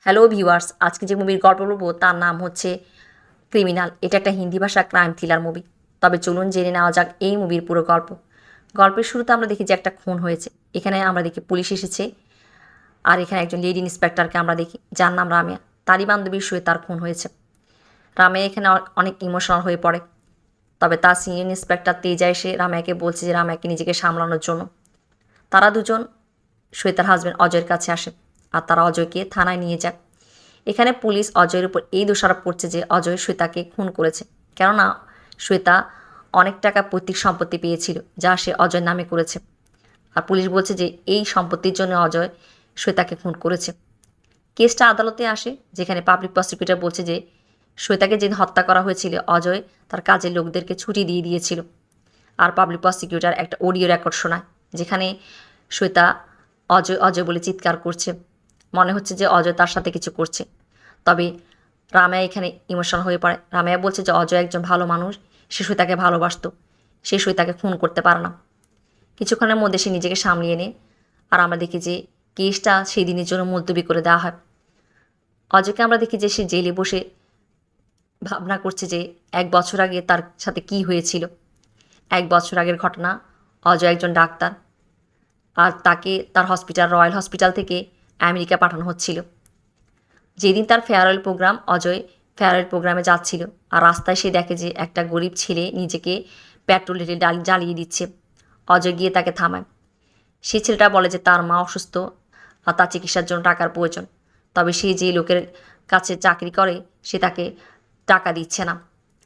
Hello viewers, আজকে যে মুভির গল্প বলবো তার নাম হচ্ছে ক্রিমিনাল। এটা একটা হিন্দি ভাষা ক্রাইম থ্রিলার মুভি। তবে চলুন জেনে নেওয়া যাক এই মুভির পুরো গল্প। গল্পের শুরুতে আমরা দেখি যে একটা খুন হয়েছে। এখানে আমরা দেখি পুলিশ এসেছে, আর এখানে একজন লেডি ইন্সপেক্টরকে আমরা দেখি যার নাম রামিয়া। তারই বান্ধবীর শুয়ে তার খুন হয়েছে। রামিয়া এখানে অনেক ইমোশনাল হয়ে পড়ে। তবে তার সিনিয়র ইন্সপেক্টর তেজা এসে রামিয়াকে বলছে যে রামিয়াকে নিজেকে সামলানোর জন্য। তারা দুজন শ্বেতার হাজব্যান্ড অজয়ের কাছে আসে, আর তারা অজয়কে থানায় নিয়ে যায়। এখানে পুলিশ অজয়ের উপর এই দোষারোপ করছে যে অজয় শ্বেতাকে খুন করেছে, কেননা শ্বেতা অনেক টাকা পৈতৃক সম্পত্তি পেয়েছিল যা সে অজয়ের নামে করেছে। আর পুলিশ বলছে যে এই সম্পত্তির জন্য অজয় শ্বেতাকে খুন করেছে। কেসটা আদালতে আসে, যেখানে পাবলিক প্রসিকিউটর বলছে যে শ্বেতাকে যেদিন হত্যা করা হয়েছিল অজয় তার কাজের লোকদেরকে ছুটি দিয়ে দিয়েছিল। আর পাবলিক প্রসিকিউটর একটা অডিও রেকর্ড শোনায়, যেখানে শ্বেতা অজয় অজয় বলে চিৎকার করছে। মনে হচ্ছে যে অজয় তার সাথে কিছু করছে। তবে রামিয়া এখানে ইমোশনাল হয়ে পড়ে। রামিয়া বলছে যে অজয় একজন ভালো মানুষ, সে শ্বেতাকে ভালোবাসত, সে শ্বেতাকে খুন করতে পারে না। কিছুক্ষণের মধ্যে সে নিজেকে সামলিয়ে নেয়। আর আমরা দেখি যে কেসটা সেই দিনের জন্য মুলতবি করে দেওয়া হয়। অজয়কে আমরা দেখি যে সে জেলে বসে ভাবনা করছে যে 1 বছর আগে তার সাথে কি হয়েছিল। 1 বছর আগের ঘটনা, অজয় একজন ডাক্তার, আর তাকে তার হসপিটাল রয়্যাল হসপিটাল থেকে আমেরিকা পাঠানো হচ্ছিল। যেদিন তার ফেয়ারওয়েল প্রোগ্রাম, অজয় ফেয়ারওয়েল প্রোগ্রামে যাচ্ছিল, আর রাস্তায় সে দেখে যে একটা গরিব ছেলে নিজেকে পেট্রোল ঢেলে জ্বালিয়ে দিচ্ছে। অজয় গিয়ে তাকে থামায়। সে ছেলেটা বলে যে তার মা অসুস্থ আর তার চিকিৎসার জন্য টাকার প্রয়োজন। তবে সে যে লোকের কাছে চাকরি করে সে তাকে টাকা দিচ্ছে না।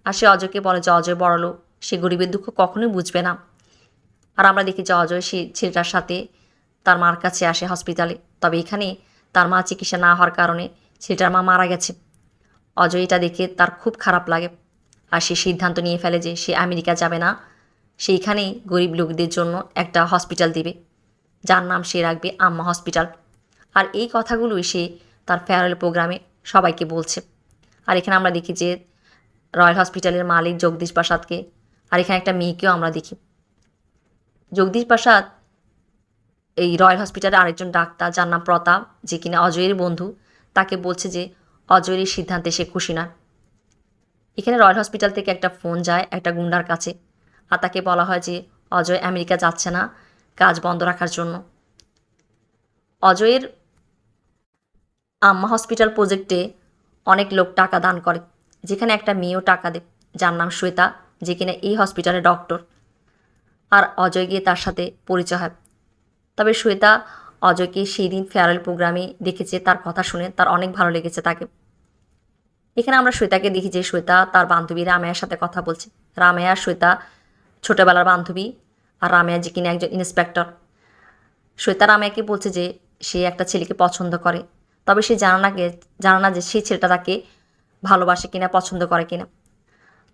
আর সে অজয়কে বলে যে অজয় বড়লোক, সে গরিবের দুঃখ কখনোই বুঝবে না। আর আমরা দেখি যে অজয় সে ছেলেটার সাথে তার মার কাছে আসে হসপিটালে। তবে এখানে তার মা চিকিৎসা না হওয়ার কারণে ছেলেটার মা মারা গেছে। অজয় এটা দেখে তার খুব খারাপ লাগে, আর সে সিদ্ধান্ত নিয়ে ফেলে যে সে আমেরিকা যাবে না, সেইখানেই গরিব লোকদের জন্য একটা হসপিটাল দেবে, যার নাম সে রাখবে আম্মা হসপিটাল। আর এই কথাগুলোই সে তার ফেয়ারওয়েল প্রোগ্রামে সবাইকে বলছে। আর এখানে আমরা দেখি যে রয়্যাল হসপিটালের মালিক জগদীশ প্রসাদকে, আর এখানে একটা মেয়েকেও আমরা দেখি। জগদীশ প্রসাদ এই রয়্যাল হসপিটালে আরেকজন ডাক্তার যার নাম প্রতাপ, যে কিনা অজয়ের বন্ধু, তাকে বলছে যে অজয়ের এই সিদ্ধান্তে সে খুশি না। এখানে রয়্যাল হসপিটাল থেকে একটা ফোন যায় একটা গুন্ডার কাছে, আর তাকে বলা হয় যে অজয় আমেরিকা যাচ্ছে না কাজ বন্ধ রাখার জন্য। অজয়ের আম্মা হসপিটাল প্রজেক্টে অনেক লোক টাকা দান করে, যেখানে একটা মেয়েও টাকা দেয় যার নাম শ্বেতা, যে কিনা এই হসপিটালের ডক্টর। আর অজয় গিয়ে তার সাথে পরিচয় হয়। তবে শ্বেতা অজয়কে সেই দিন ফেয়ারওয়েল প্রোগ্রামে দেখেছে, তার কথা শুনে তার অনেক ভালো লেগেছে তাকে। এখানে আমরা শ্বেতাকে দেখি যে শ্বেতা তার বান্ধবী রামেয়ার সাথে কথা বলছে। রামেয়া শ্বেতা ছোটোবেলার বান্ধবী, আর রামেয়া যে কিনা একজন ইন্সপেক্টর। শ্বেতা রামেয়াকে বলছে যে সে একটা ছেলেকে পছন্দ করে, তবে সে জানা না যে সেই ছেলেটা তাকে ভালোবাসে কিনা, পছন্দ করে কিনা।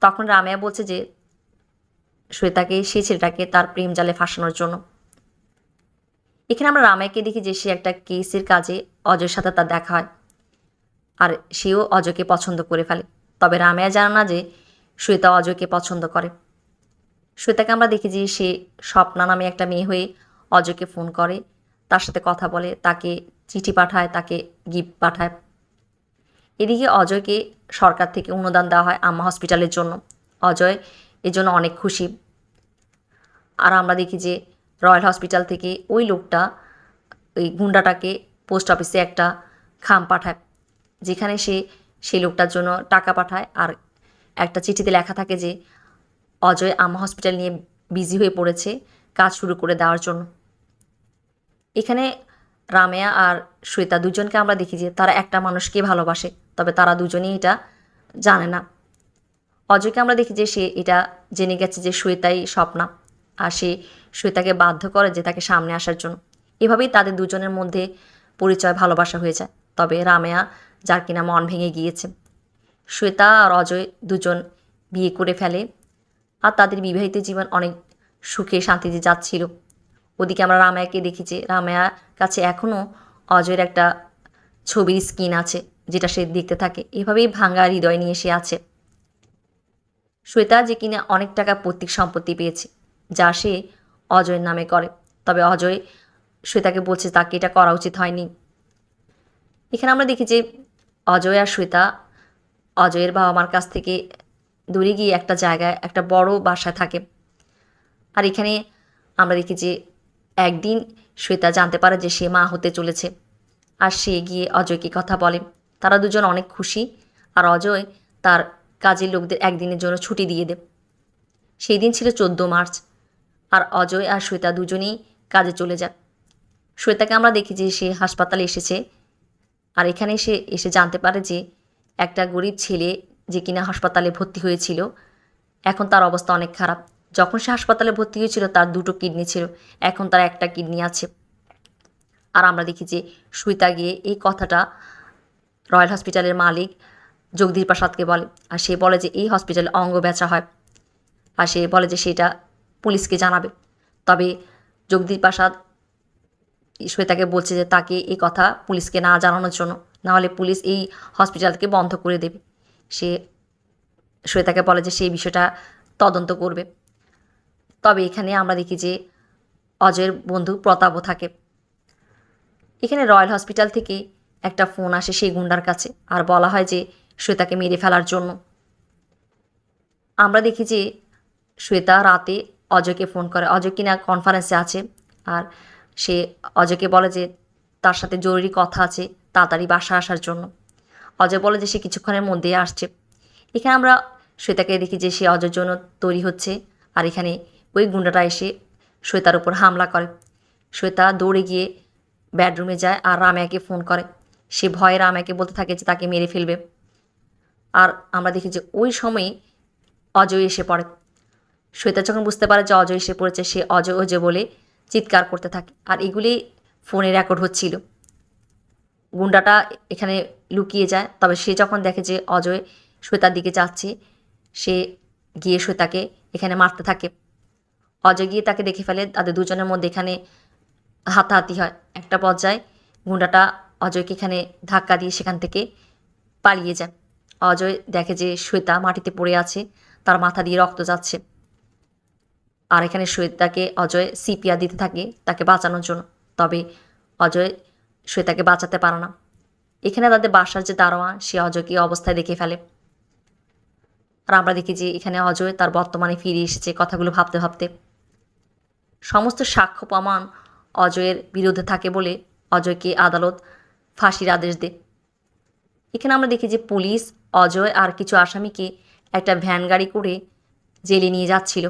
তখন রামেয়া বলছে যে শ্বেতাকে সেই ছেলেটাকে তার প্রেম জালে ফাঁসানোর জন্য। এখানে আমরা রামেয়াকে দেখি যে সে একটা কেসের কাজে অজয়ের সাথে তার দেখা হয়, আর সেও অজয়কে পছন্দ করে ফেলে। তবে রামেয়া জানে না যে শ্বেতা অজয়কে পছন্দ করে। শ্বেতাকে আমরা দেখি যে সে স্বপ্না নামে একটা মেয়ে হয়ে অজয়কে ফোন করে, তার সাথে কথা বলে, তাকে চিঠি পাঠায়, তাকে গিফট পাঠায়। এদিকে অজয়কে সরকার থেকে অনুদান দেওয়া হয় আম্মা হসপিটালের জন্য। অজয় এজন্য অনেক খুশি। আর আমরা দেখি যে রয়্যাল হসপিটাল থেকে ওই লোকটা ওই গুন্ডাটাকে পোস্ট অফিসে একটা খাম পাঠায়, যেখানে সে সেই লোকটার জন্য টাকা পাঠায়। আর একটা চিঠিতে লেখা থাকে যে অজয় আম্মা হসপিটাল নিয়ে বিজি হয়ে পড়েছে কাজ শুরু করে দেওয়ার জন্য। এখানে রামেয়া আর শ্বেতা দুজনকে আমরা দেখি যে তারা একটা মানুষকে ভালোবাসে, তবে তারা দুজনেই এটা জানে না। অজয়কে আমরা দেখি যে সে এটা জেনে গেছে যে শ্বেতাই স্বপ্না, আর সে শ্বেতাকে বাধ্য করে যে তাকে সামনে আসার জন্য। এভাবেই তাদের দুজনের মধ্যে পরিচয়, ভালোবাসা হয়ে যায়। তবে রামেয়া যার কিনা মন ভেঙে গিয়েছে। শ্বেতা আর অজয় দুজন বিয়ে করে ফেলে, আর তাদের বিবাহিত জীবন অনেক সুখে শান্তিতে যাচ্ছিল। ওদিকে আমরা রামেয়াকে দেখি যে রামেয়ার কাছে এখনও অজয়ের একটা ছবির স্ক্রিন আছে, যেটা সে দেখতে থাকে। এভাবেই ভাঙা হৃদয় নিয়ে সে আছে। শ্বেতা যে কিনা অনেক টাকা পৈতৃক সম্পত্তি পেয়েছে, যা সে অজয়ের নামে করে। তবে অজয় শ্বেতাকে বলছে তাকে এটা করা উচিত হয়নি। এখানে আমরা দেখি যে অজয় আর শ্বেতা অজয়ের বাবা মার কাছ থেকে দূরে গিয়ে একটা জায়গায় একটা বড় বাসায় থাকে। আর এখানে আমরা দেখি যে একদিন শ্বেতা জানতে পারে যে সে মা হতে চলেছে, আর সে গিয়ে অজয়কে কথা বলে। তারা দুজন অনেক খুশি, আর অজয় তার কাজের লোকদের একদিনের জন্য ছুটি দিয়ে দেয়। সেই দিন ছিল 14 মার্চ, আর অজয় আর শ্বেতা দুজনেই কাজে চলে যায়। শ্বেতাকে আমরা দেখি যে সে হাসপাতালে এসেছে, আর এখানে সে এসে জানতে পারে যে একটা গরিব ছেলে যে কিনা হাসপাতালে ভর্তি হয়েছিল, এখন তার অবস্থা অনেক খারাপ। যখন সে হাসপাতালে ভর্তি হয়েছিল তার 2টো কিডনি ছিল, এখন তার একটা কিডনি আছে। আর আমরা দেখি যে শ্বেতা গিয়ে এই কথাটা রয়্যাল হসপিটালের মালিক জগদীশ প্রসাদকে বলে, আর সে বলে যে এই হসপিটালে অঙ্গ বেচা হয়, আর সে বলে যে সেটা পুলিশকে জানাবে। তবে জগদীশ প্রসাদ শ্বেতাকে বলছে যে তাকে এই কথা পুলিশকে না জানানোর জন্য, নাহলে পুলিশ এই হসপিটালকে বন্ধ করে দেবে। সে শ্বেতাকে বলে যে সেই বিষয়টা তদন্ত করবে। তবে এখানে আমরা দেখি যে অজয়ের বন্ধু প্রতাপও থাকে। এখানে রয়্যাল হসপিটাল থেকে একটা ফোন আসে সেই গুন্ডার কাছে, আর বলা হয় যে শ্বেতাকে মেরে ফেলার জন্য। আমরা দেখি যে শ্বেতা রাতে অজয়কে ফোন করে, অজয় কিনা কনফারেন্সে আছে, আর সে অজয়কে বলে যে তার সাথে জরুরি কথা আছে, তাড়াতাড়ি বাসা আসার জন্য। অজয় বলে যে সে কিছুক্ষণের মধ্যেই আসছে। এখানে আমরা শ্বেতাকে দেখি যে সে অজয়ের জন্য তৈরি হচ্ছে, আর এখানে ওই গুন্ডাটা এসে শ্বেতার উপর হামলা করে। শ্বেতা দৌড়ে গিয়ে বেডরুমে যায় আর রামিয়াকে ফোন করে। সে ভয়ে রামিয়াকে বলতে থাকে যে তাকে মেরে ফেলবে। আর আমরা দেখি যে ওই সময়ই অজয় এসে পড়ে। শ্বেতা যখন বুঝতে পারে যে অজয় এসে পড়েছে, সে অজয় অজয় বলে চিৎকার করতে থাকে, আর এগুলি ফোনে রেকর্ড হচ্ছিল। গুন্ডাটা এখানে লুকিয়ে যায়, তবে সে যখন দেখে যে অজয় শ্বেতার দিকে যাচ্ছে, সে গিয়ে শ্বেতাকে এখানে মারতে থাকে। অজয় গিয়ে তাকে দেখে ফেলে, তাদের দুজনের মধ্যে এখানে হাতাহাতি হয়। একটা পর্যায়ে গুন্ডাটা অজয়কে এখানে ধাক্কা দিয়ে সেখান থেকে পালিয়ে যায়। অজয় দেখে যে শ্বেতা মাটিতে পড়ে আছে, তার মাথা দিয়ে রক্ত যাচ্ছে। আর এখানে শ্বেতাকে অজয় সিপিআর দিতে থাকে তাকে বাঁচানোর জন্য, তবে অজয় শ্বেতাকে বাঁচাতে পারে না। এখানে তাদের বাসার যে দারোয়ান, সে অজয়কে অবস্থায় দেখে ফেলে। আর আমরা দেখি যে এখানে অজয় তার বর্তমানে ফিরে এসেছে কথাগুলো ভাবতে ভাবতে। সমস্ত সাক্ষ্য প্রমাণ অজয়ের বিরুদ্ধে থাকে বলে অজয়কে আদালত ফাঁসির আদেশ দেয়। এখানে আমরা দেখি যে পুলিশ অজয় আর কিছু আসামিকে একটা ভ্যান গাড়ি করে জেলে নিয়ে যাচ্ছিল,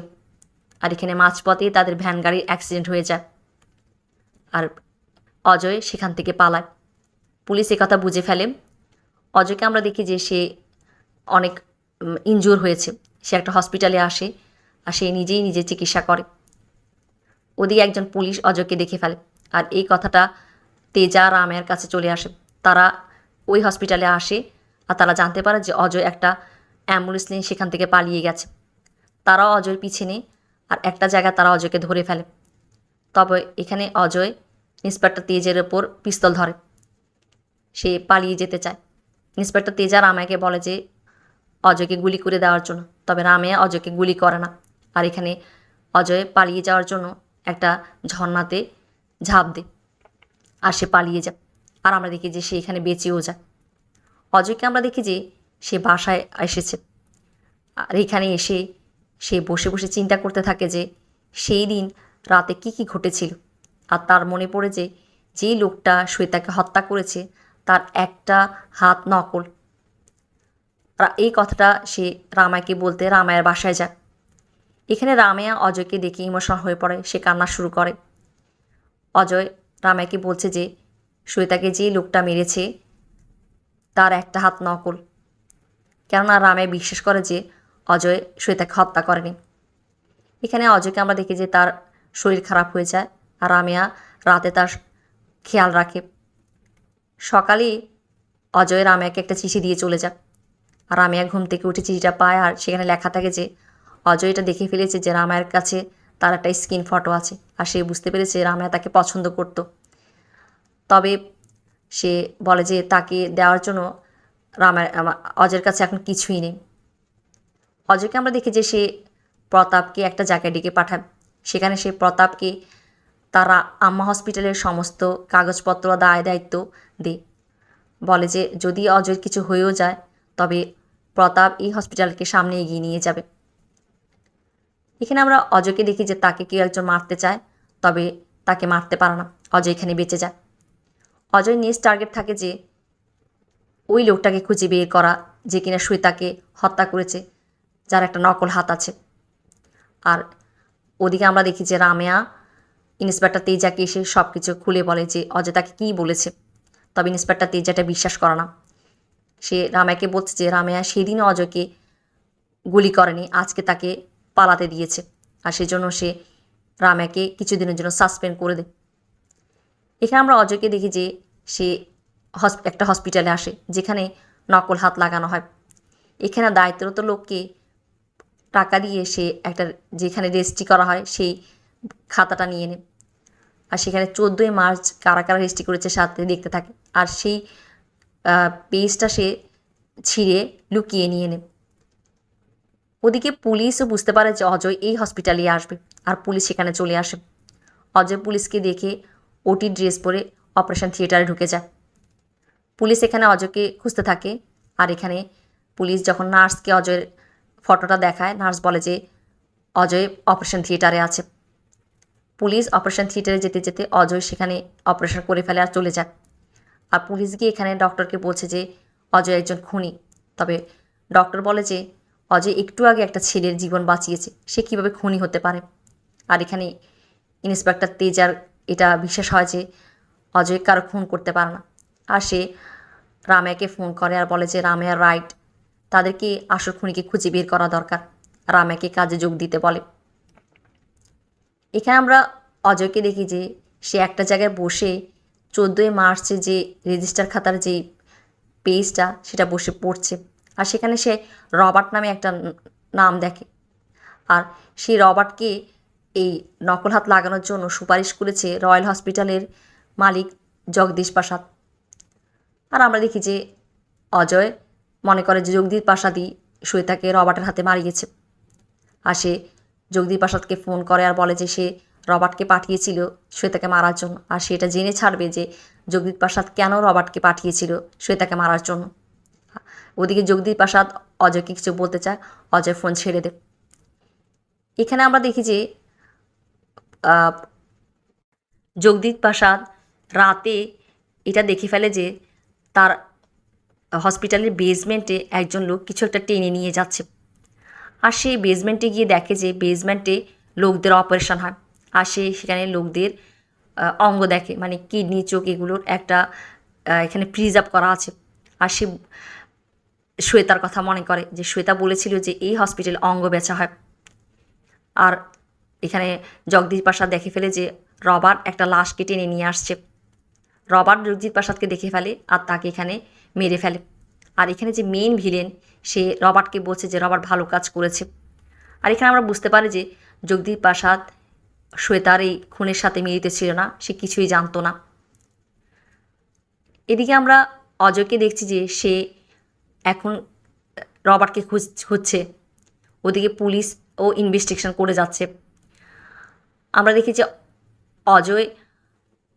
আর এখানে মাঝপথে তাদের ভ্যান গাড়ির অ্যাক্সিডেন্ট হয়ে যায়, আর অজয় সেখান থেকে পালায়। পুলিশ কথা বুঝে ফেলে। অজয়কে আমরা দেখি যে সে অনেক ইনজুর হয়েছে, সে একটা হসপিটালে আসে, আর সে নিজেই নিজে চিকিৎসা করে। ওদিকে একজন পুলিশ অজয়কে দেখে ফেলে, আর এই কথাটা তেজা রামের কাছে চলে আসে। তারা ওই হসপিটালে আসে, আর তারা জানতে পারে যে অজয় একটা অ্যাম্বুলেন্স নিয়ে সেখান থেকে পালিয়ে গেছে। তারাও অজয়ের পিছনে, আর একটা জায়গায় তারা অজয়কে ধরে ফেলে। তবে এখানে অজয় ইন্সপেক্টর তেজের ওপর পিস্তল ধরে, সে পালিয়ে যেতে চায়। ইন্সপেক্টর তেজা রামায়াকে বলে যে অজয়কে গুলি করে দেওয়ার জন্য, তবে রামায়া অজয়কে গুলি করে না। আর এখানে অজয় পালিয়ে যাওয়ার জন্য একটা ঝর্ণাতে ঝাঁপ দেয়, আর সে পালিয়ে যায়। আর আমরা দেখি যে সে এখানে বেঁচেও যায়। অজয়কে আমরা দেখি যে সে বাসায় এসেছে, আর এখানে এসে সে বসে বসে চিন্তা করতে থাকে যে সেই দিন রাতে কি কি ঘটেছিল। আর তার মনে পড়ে যে যেই লোকটা শ্বেতাকে হত্যা করেছে তার একটা হাত নকল। এই কথাটা সে রামায়াকে বলতে রামায়ার বাসায় যায়। এখানে রামায়া অজয়কে দেখে ইমোশনাল হয়ে পড়ে, সে কান্না শুরু করে। অজয় রামায়াকে বলছে যে শ্বেতাকে যে লোকটা মেরেছে তার একটা হাত নকল, কেননা রামায়া বিশ্বাস করে যে অজয় শ্বেতাকে হত্যা করেনি। এখানে অজয়কে আমরা দেখি যে তার শরীর খারাপ হয়ে যায়, আর রামায়া রাতে তার খেয়াল রাখে। সকালে অজয় রামায়াকে একটা চিঠি দিয়ে চলে যায়, আর রামায়া ঘুম থেকে উঠে চিঠিটা পায়, আর সেখানে লেখা থাকে যে অজয় এটা দেখে ফেলেছে যে রামায়ের কাছে তার একটা স্ক্রিন ফটো আছে, আর সে বুঝতে পেরেছে রামায়া তাকে পছন্দ করত। তবে সে বলে যে তাকে দেওয়ার জন্য অজয়ের কাছে এখন কিছুই নেই। অজয়কে আমরা দেখি যে সে প্রতাপকে একটা জায়গায় ডেকে পাঠায়। সেখানে সে প্রতাপকে তারা আম্মা হসপিটালের সমস্ত কাগজপত্র দায় দায়িত্ব দেয়। বলে যে যদি অজয়ের কিছু হয়েও যায় তবে প্রতাপ এই হসপিটালকে সামনে এগিয়ে নিয়ে যাবে। এখানে আমরা অজয়কে দেখি যে তাকে কেউ একজন মারতে চায়, তবে তাকে মারতে পারে না, অজয় এখানে বেঁচে যায়। অজয় নেক্সট টার্গেট থাকে যে ওই লোকটাকে খুঁজে বের করা যে কিনা শ্বেতাকে হত্যা করেছে, যার একটা নকল হাত আছে। আর ওদিকে আমরা দেখি যে রামেয়া ইন্সপেক্টর তেজাকে এসে সব কিছু খুলে বলে যে অজয় তাকে কী বলেছে, তবে ইন্সপেক্টর তেজাটা বিশ্বাস করে না। সে রামেয়াকে বলছে যে রামেয়া সেদিনও অজয়কে গুলি করেনি, আজকে তাকে পালাতে দিয়েছে, আর সেজন্য সে রামেয়াকে কিছুদিনের জন্য সাসপেন্ড করে দেয়। এখানে আমরা অজয়কে দেখি যে সে একটা হসপিটালে আসে যেখানে নকল হাত লাগানো হয়। এখানে দায়িত্বরত লোককে টাকা দিয়ে সে একটা যেখানে রেজিস্ট্রি করা হয় সেই খাতাটা নিয়ে নেয়, আর সেখানে 14ই মার্চ কারা কারা রেজিস্ট্রি করেছে সাথে দেখতে থাকে, আর সেই পেজটা সে ছিঁড়ে লুকিয়ে নিয়ে নেয়। ওদিকে পুলিশও বুঝতে পারে যে অজয় এই হসপিটালে আসবে, আর পুলিশ সেখানে চলে আসে। অজয় পুলিশকে দেখে ওটি ড্রেস পরে অপারেশন থিয়েটারে ঢুকে যায়। পুলিশ এখানে অজয়কে খুঁজতে থাকে, আর এখানে পুলিশ যখন নার্সকে অজয়ের ফটোটা দেখায়, নার্স বলে যে অজয় অপারেশন থিয়েটারে আছে। পুলিশ অপারেশন থিয়েটারে যেতে যেতে অজয় সেখানে অপারেশন করে ফেলে আর চলে যায়। আর পুলিশ গিয়ে এখানে ডক্টরকে বলছে যে অজয় একজন খুনি, তবে ডক্টর বলে যে অজয় একটু আগে একটা ছেলের জীবন বাঁচিয়েছে, সে কীভাবে খুনি হতে পারে। আর এখানে ইন্সপেক্টর তেজার এটা বিশ্বাস হয় যে অজয় কারো খুন করতে পারে না, আর সে রামেয়াকে ফোন করে আর বলে যে রামেয়া রাইট, তাদেরকে আসল খুনিকে খুঁজে বের করা দরকার, রামেয়াকে কাজে যোগ দিতে বলে। এখানে আমরা অজয়কে দেখি যে সে একটা জায়গায় বসে 14ই মার্চে যে রেজিস্টার খাতার যে পেজটা সেটা বসে পড়ছে, আর সেখানে সে রবার্ট নামে একটা নাম দেখে, আর সেই রবার্টকে এই নকল হাত লাগানোর জন্য সুপারিশ করেছে রয়্যাল হসপিটালের মালিক জগদীশ প্রাসাদ। আর আমরা দেখি যে অজয় মনে করে যে জগদীশ প্রাসাদই শ্বেতাকে রবার্টের হাতে মারিয়েছে, আর সে জগদীশ প্রাসাদকে ফোন করে আর বলে যে সে রবার্টকে পাঠিয়েছিল শ্বেতাকে মারার জন্য, আর সেটা জেনে ছাড়বে যে জগদীশ প্রাসাদ কেন রবার্টকে পাঠিয়েছিল শ্বেতাকে মারার জন্য। ওদিকে জগদীশ প্রাসাদ অজয়কে কিছু বলতে চায়, অজয় ফোন ছেড়ে দেয়। এখানে আমরা দেখি যে জগদীশ প্রাসাদ রাতে এটা দেখে ফেলে যে তার হসপিটালের বেসমেন্টে একজন লোক কিছু একটা টেনে নিয়ে যাচ্ছে, আর সেই বেসমেন্টে গিয়ে দেখে যে বেসমেন্টে লোকদের অপারেশন হয়, আর সে সেখানে লোকদের অঙ্গ দেখে, মানে কিডনি চোখ এগুলোর একটা এখানে প্রিজার্ভ করা আছে। আর সে শ্বেতার কথা মনে করে যে শ্বেতা বলেছিল যে এই হসপিটালে অঙ্গ বেচা হয়। আর এখানে জগদীশ প্রাসাদ দেখে ফেলে যে রবার্ট একটা লাশকে টেনে নিয়ে আসছে। রবার্ট জগদীশ প্রাসাদকে দেখে ফেলে আর তাকে এখানে মেরে ফেলে। আর এখানে যে মেইন ভিলেন সে রবার্টকে বলছে যে রবার্ট ভালো কাজ করেছে। আর এখানে আমরা বুঝতে পারি যে জগদীশ প্রাসাদ শ্বেতার এই খুনের সাথে মিলিত ছিল না, সে কিছুই জানতো না। এদিকে আমরা অজয়কে দেখছি যে সে এখন রবার্টকে খুঁজছে, ওদিকে পুলিশ ও ইনভেস্টিগেশন করে যাচ্ছে। আমরা দেখি যে অজয়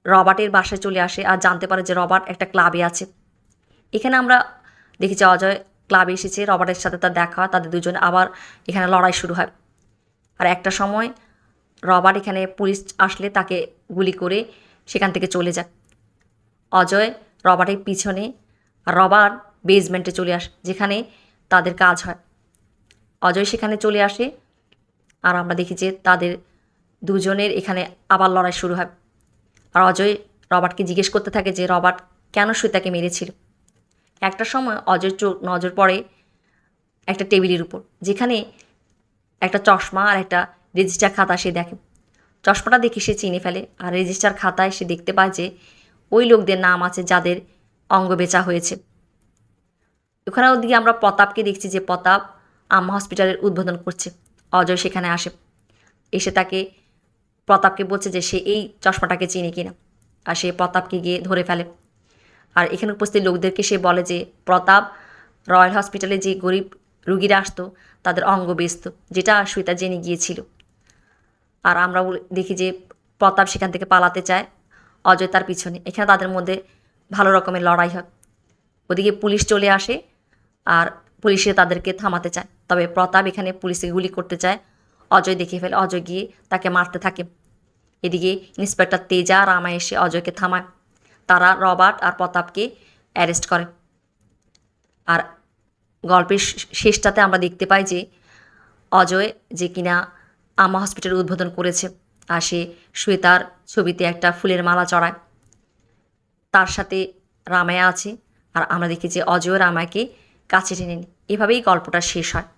রবার্টের বাসায় চলে আসে আর জানতে পারে যে রবার্ট একটা ক্লাবে আছে। এখানে আমরা দেখি যে অজয় ক্লাবে এসেছে, রবার্টের সাথে তার দেখা হয়, তাদের দুজনে আবার এখানে লড়াই শুরু হয়। আর একটা সময় রবার্ট এখানে পুলিশ আসলে তাকে গুলি করে সেখান থেকে চলে যায়। অজয় রবার্টের পিছনে, আর রবার্ট বেসমেন্টে চলে আসে যেখানে তাদের কাজ হয়। অজয় সেখানে চলে আসে আর আমরা দেখি যে তাদের দুজনের এখানে আবার লড়াই শুরু হয়। আর অজয় রবার্টকে জিজ্ঞেস করতে থাকে যে রবার্ট কেন শ্বেতাকে মেরেছিল। একটা সময় অজয় নজর পড়ে একটা টেবিলের উপর, যেখানে একটা চশমা আর একটা রেজিস্টার খাতা সে দেখে। চশমাটা দেখে সে চিনে ফেলে, আর রেজিস্টার খাতায় সে দেখতে পায় যে ওই লোকদের নাম আছে যাদের অঙ্গ বেচা হয়েছে। ওখানে ওদিকে আমরা প্রতাপকে দেখছি যে প্রতাপ আম্মা হসপিটালের উদ্বোধন করছে। অজয় সেখানে আসে, এসে তাকে প্রতাপকে বলছে যে সে এই চশমাটাকে চিনে কিনা, আর সে প্রতাপকে গিয়ে ধরে ফেলে। আর এখানে উপস্থিত লোকদেরকে সে বলে যে প্রতাপ রয়্যাল হসপিটালে যে গরিব রুগীরা আসতো তাদের অঙ্গ বেচত, যেটা শ্বেতা জেনে গিয়েছিল। আর আমরা দেখি যে প্রতাপ সেখান থেকে পালাতে চায়, অজয় তার পিছনে। এখানে তাদের মধ্যে ভালো রকমের লড়াই হয়। ওদিকে পুলিশ চলে আসে আর পুলিশে তাদেরকে থামাতে চায়, তবে প্রতাপ এখানে পুলিশকে গুলি করতে চায়। অজয় দেখে ফেলে, অজয় গিয়ে তাকে মারতে থাকে। এদিকে ইন্সপেক্টর তেজা আর রামা এসে অজয়কে থামায়। তারা রবার্ট আর প্রতাপকে অ্যারেস্ট করে। আর গল্পের শেষটাতে আমরা দেখতে পাই যে অজয় যে কিনা আমা হসপিটাল উদ্বোধন করেছে আর সে শ্বেতার ছবিতে একটা ফুলের মালা চড়ায়, তার সাথে রামায়া আছে। আর আমরা দেখি যে অজয় রামাকে কাছে টেনে নিই। এভাবেই গল্পটা শেষ হয়।